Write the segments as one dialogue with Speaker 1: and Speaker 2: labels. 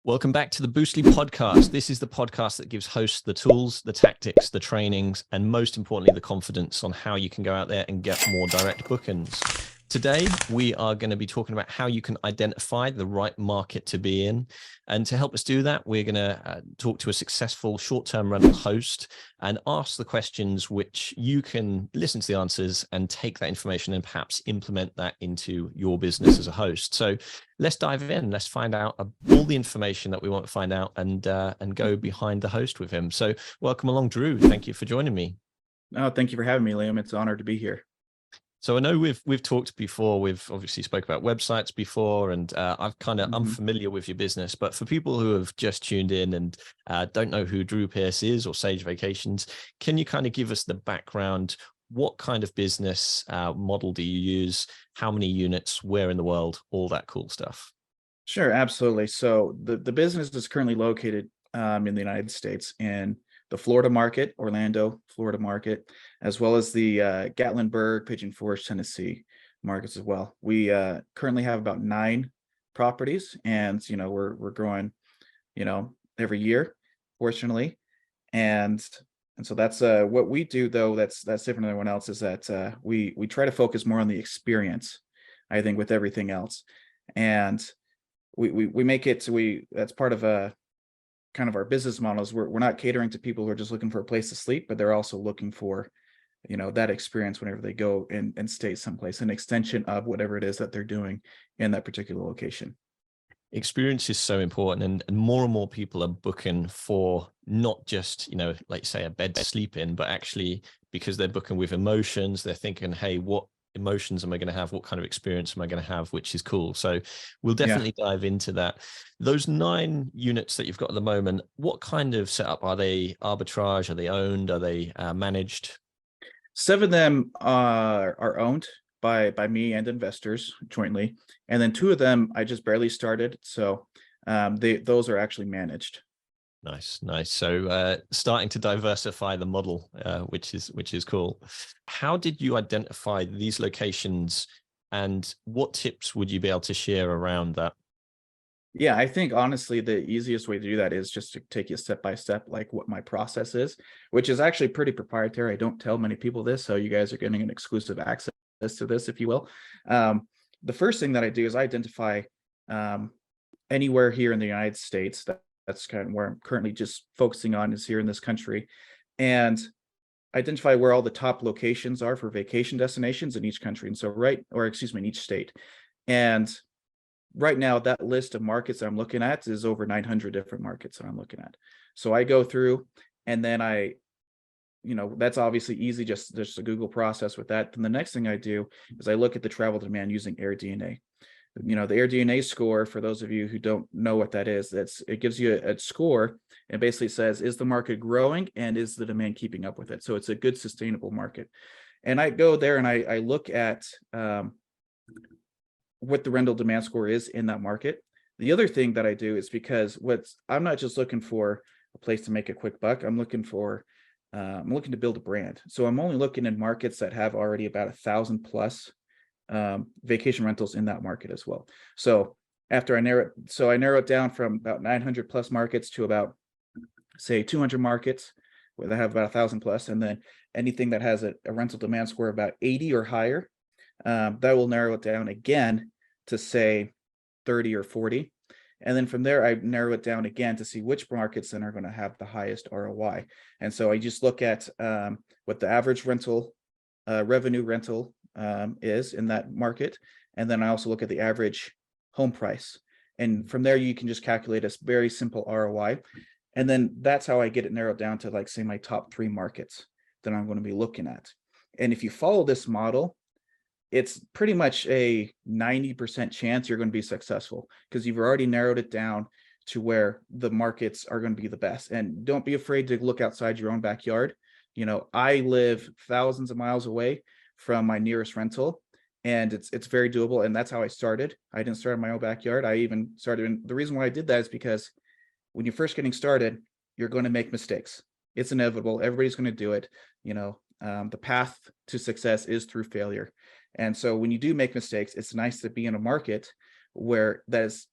Speaker 1: Welcome back to the Boostly podcast. This is the podcast that gives hosts the tools, the tactics, the trainings, and most importantly, the confidence on how you can go out there and get more direct bookings. Today, we are going to be talking about how you can identify the right market to be in. And to help us do that, we're going to talk to a successful short-term rental host and ask the questions which you can listen to the answers and take that information and perhaps implement that into your business as a host. So let's dive in. Let's find out all the information that we want to find out and go behind the host with him. So welcome along, Drew. Thank you for joining me.
Speaker 2: Oh, thank you for having me, Liam. It's an honor to be here.
Speaker 1: So I know we've talked before. We've obviously spoke about websites before, and I'm familiar with your business. But for people who have just tuned in and don't know who Drew Pearce is or Sage Vacations, can you kind of give us the background? What kind of business model do you use? How many units? Where in the world? All that cool stuff.
Speaker 2: Sure, absolutely. So the business is currently located in the United States in the Florida market, Orlando, Florida market, as well as the Gatlinburg, Pigeon Forge, Tennessee markets as well. We currently have about 9 properties, and we're growing, every year, fortunately, and so that's what we do. Though that's different than everyone else, is that we try to focus more on the experience, I think, with everything else, and we make it so that's part of a kind of our business model is we're not catering to people who are just looking for a place to sleep, but they're also looking for, that experience whenever they go and stay someplace, an extension of whatever it is that they're doing in that particular location.
Speaker 1: Experience is so important, and more people are booking for not just, like say a bed to sleep in, but actually because they're booking with emotions. They're thinking, hey, what emotions am I going to have? What kind of experience am I going to have? Which is cool. So we'll definitely dive into that. Those 9 units that you've got at the moment, what kind of setup are they? Arbitrage? Are they owned? Are they managed?
Speaker 2: 7 of them are owned by me and investors jointly, and then 2 of them I just barely started. So those are actually managed.
Speaker 1: Nice. So starting to diversify the model, which is cool. How did you identify these locations, and what tips would you be able to share around that?
Speaker 2: Yeah, I think honestly the easiest way to do that is just to take you step by step, like what my process is, which is actually pretty proprietary. I don't tell many people this, so you guys are getting an exclusive access to this, if you will. The first thing that I do is I identify anywhere here in the United States. That's kind of where I'm currently just focusing on, is here in this country, and identify where all the top locations are for vacation destinations in each country. And so in each state. And right now, that list of markets that I'm looking at is over 900 different markets that I'm looking at. So I go through, and then that's obviously easy, just a Google process with that. Then the next thing I do is I look at the travel demand using AirDNA. The AirDNA score, for those of you who don't know what that is, it gives you a score and basically says, is the market growing and is the demand keeping up with it? So it's a good sustainable market. And I go there and I look at what the rental demand score is in that market. The other thing that I do is, because I'm not just looking for a place to make a quick buck. I'm looking to build a brand. So I'm only looking in markets that have already about 1,000 plus vacation rentals in that market as well. So after I narrow it down from about 900 plus markets to about, say, 200 markets where they have about 1,000 plus, and then anything that has a rental demand score of about 80 or higher, that will narrow it down again to, say, 30 or 40. And then from there, I narrow it down again to see which markets then are going to have the highest ROI. And so I just look at what the average rental revenue rental is in that market. And then I also look at the average home price. And from there, you can just calculate a very simple ROI. And then that's how I get it narrowed down to, like, say, my top 3 markets that I'm going to be looking at. And if you follow this model, it's pretty much a 90% chance you're going to be successful, because you've already narrowed it down to where the markets are going to be the best. And don't be afraid to look outside your own backyard. I live thousands of miles away from my nearest rental, and it's very doable. And that's how I started. I didn't start in my own backyard. I even started in, the reason why I did that is because when you're first getting started, you're going to make mistakes. It's inevitable. Everybody's going to do it. The path to success is through failure. And so when you do make mistakes, it's nice to be in a market where that is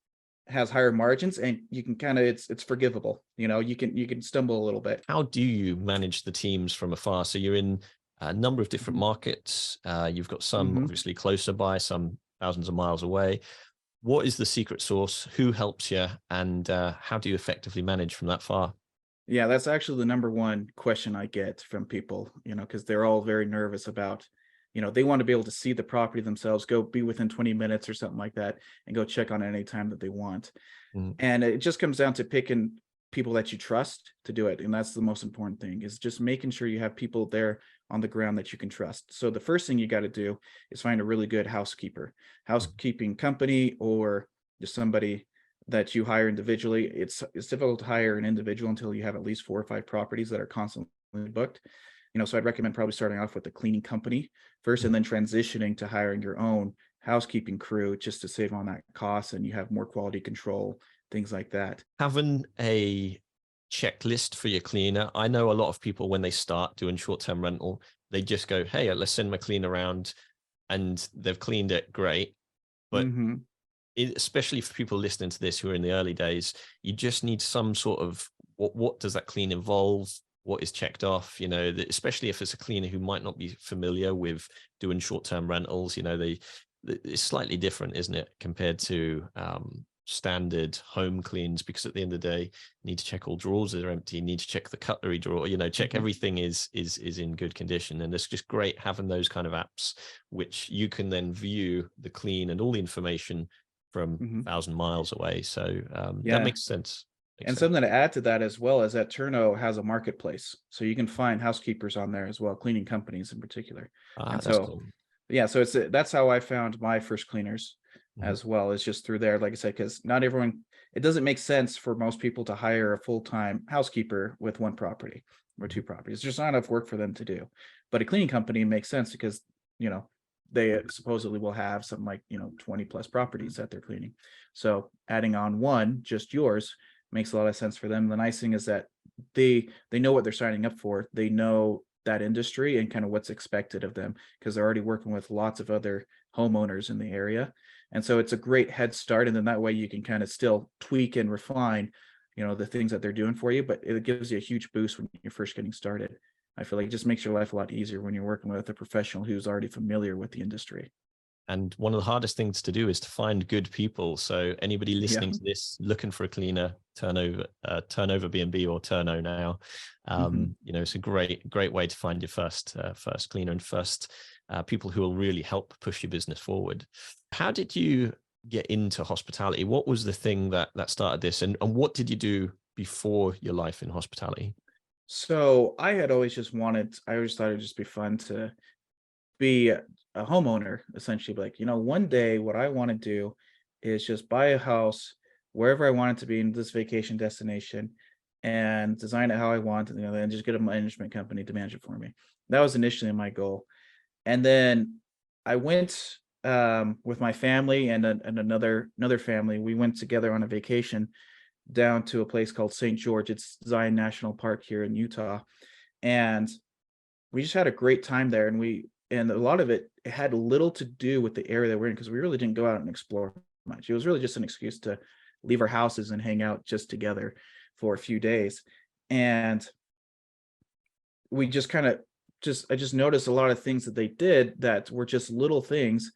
Speaker 2: has higher margins, and you can kind of, it's forgivable. You can stumble a little bit.
Speaker 1: How do you manage the teams from afar? So you're in a number of different
Speaker 2: Mhm.
Speaker 1: markets. You've got some
Speaker 2: Mhm.
Speaker 1: obviously closer by, some thousands of miles away. What is the secret sauce? Who helps you? And how do you effectively manage from that far?
Speaker 2: Yeah, that's actually the number one question I get from people, because they're all very nervous about, they want to be able to see the property themselves, go be within 20 minutes or something like that, and go check on it any time that they want.
Speaker 1: Mm.
Speaker 2: And it just comes down to picking people that you trust to do it. And that's the most important thing, is just making sure you have people there on the ground that you can trust. So the first thing you got to do is find a really good housekeeping company, or just somebody that you hire individually. It's difficult to hire an individual until you have at least 4 or 5 properties that are constantly booked. So I'd recommend probably starting off with a cleaning company first, and then transitioning to hiring your own housekeeping crew, just to save on that cost, and you have more quality control, things like that.
Speaker 1: Having a checklist for your cleaner. I know a lot of people, when they start doing short-term rental, they just go, hey, let's send my cleaner around, and they've cleaned it great. But
Speaker 2: Hmm.
Speaker 1: especially for people listening to this who are in the early days, you just need some sort of, what does that clean involve? What is checked off? Especially if it's a cleaner who might not be familiar with doing short-term rentals. It's slightly different, isn't it, compared to standard home cleans? Because at the end of the day, you need to check all drawers are empty, you need to check the cutlery drawer, check everything is in good condition. And it's just great having those kind of apps, which you can then view the clean and all the information from
Speaker 2: Hmm.
Speaker 1: 1,000 miles away. So that
Speaker 2: Yeah.
Speaker 1: makes sense.
Speaker 2: And something to add to that as well is that Turno has a marketplace. So you can find housekeepers on there as well, cleaning companies in particular.
Speaker 1: Ah,
Speaker 2: And
Speaker 1: that's
Speaker 2: so,
Speaker 1: cool.
Speaker 2: yeah, so that's how I found my first cleaners
Speaker 1: Mhm.
Speaker 2: as well, is just through there. Like I said, because not everyone, it doesn't make sense for most people to hire a full-time housekeeper with 1 property or 2 properties. There's not enough work for them to do. But a cleaning company makes sense because, you know, they supposedly will have something like, 20 plus properties that they're cleaning. So adding on one, just yours, makes a lot of sense for them. The nice thing is that they know what they're signing up for. They know that industry and kind of what's expected of them, because they're already working with lots of other homeowners in the area. And so it's a great head start. And then that way you can kind of still tweak and refine, the things that they're doing for you, but it gives you a huge boost when you're first getting started. I feel like it just makes your life a lot easier when you're working with a professional who's already familiar with the industry.
Speaker 1: And one of the hardest things to do is to find good people. So anybody
Speaker 2: Yeah.
Speaker 1: listening to this, looking for a cleaner, TurnoverBnB or Turno now.
Speaker 2: Hmm.
Speaker 1: It's a great way to find your first cleaner and first people who will really help push your business forward. How did you get into hospitality? What was the thing that started this, and what did you do before your life in hospitality?
Speaker 2: So I had always just wanted, I always thought it'd just be fun to be a homeowner, essentially. Like, one day what I want to do is just buy a house wherever I want it to be in this vacation destination, and design it how I want, and just get a management company to manage it for me. That was initially my goal. And then I went with my family and another family. We went together on a vacation down to a place called St. George. It's Zion National Park here in Utah. And we just had a great time there. And a lot of it had little to do with the area that we're in, because we really didn't go out and explore much. It was really just an excuse to leave our houses and hang out just together for a few days. And we just kind of I just noticed a lot of things that they did that were just little things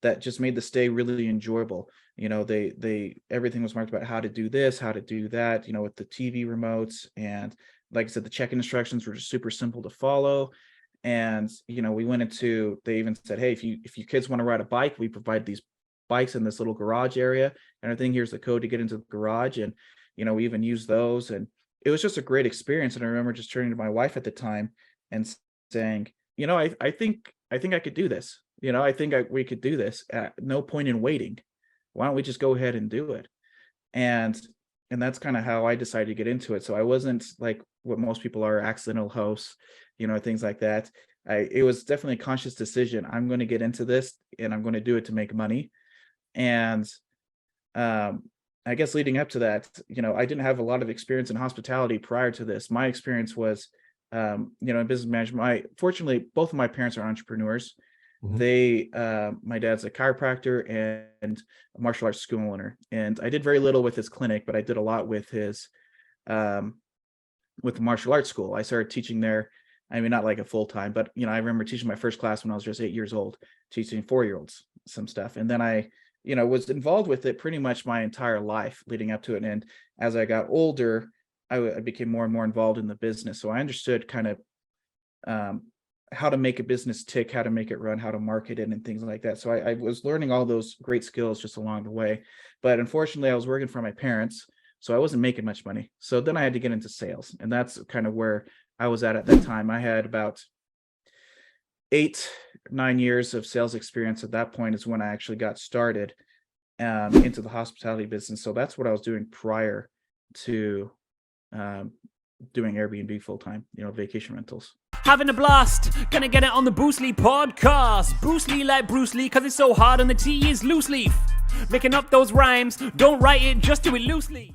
Speaker 2: that just made the stay really enjoyable. They everything was marked about how to do this, how to do that, with the TV remotes. And like I said, the check-in instructions were just super simple to follow. And we went into, they even said, hey, if you kids want to ride a bike, we provide these bikes in this little garage area and everything. Here's the code to get into the garage. And we even used those. And it was just a great experience. And I remember just turning to my wife at the time and saying, I think I could do this. I think we could do this. No point in waiting. Why don't we just go ahead and do it? And that's kind of how I decided to get into it. So I wasn't like what most people are, accidental hosts, things like that. It was definitely a conscious decision. I'm going to get into this, and I'm going to do it to make money. And um, I guess leading up to that, I didn't have a lot of experience in hospitality prior to this. My experience was, in business management. Fortunately, both of my parents are entrepreneurs. My dad's a chiropractor and a martial arts school owner. And I did very little with his clinic, but I did a lot with his, with the martial arts school. I started teaching there. I mean, not like a full-time, but, I remember teaching my first class when I was just 8 years old, teaching 4-year-olds some stuff. And then I, was involved with it pretty much my entire life leading up to it. And as I got older, I became more and more involved in the business. So I understood kind of how to make a business tick, how to make it run, how to market it and things like that. So I was learning all those great skills just along the way. But unfortunately, I was working for my parents, so I wasn't making much money. So then I had to get into sales. And that's kind of where I was at that time. I had about 8-9 years of sales experience. At that point is when I actually got started into the hospitality business. So that's what I was doing prior to doing Airbnb full-time, vacation rentals.
Speaker 3: Having a blast, gonna get it on the Bruce Lee podcast. Bruce Lee like Bruce Lee, cause it's so hard and the T is loose leaf. Making up those rhymes, don't write it, just do it loosely.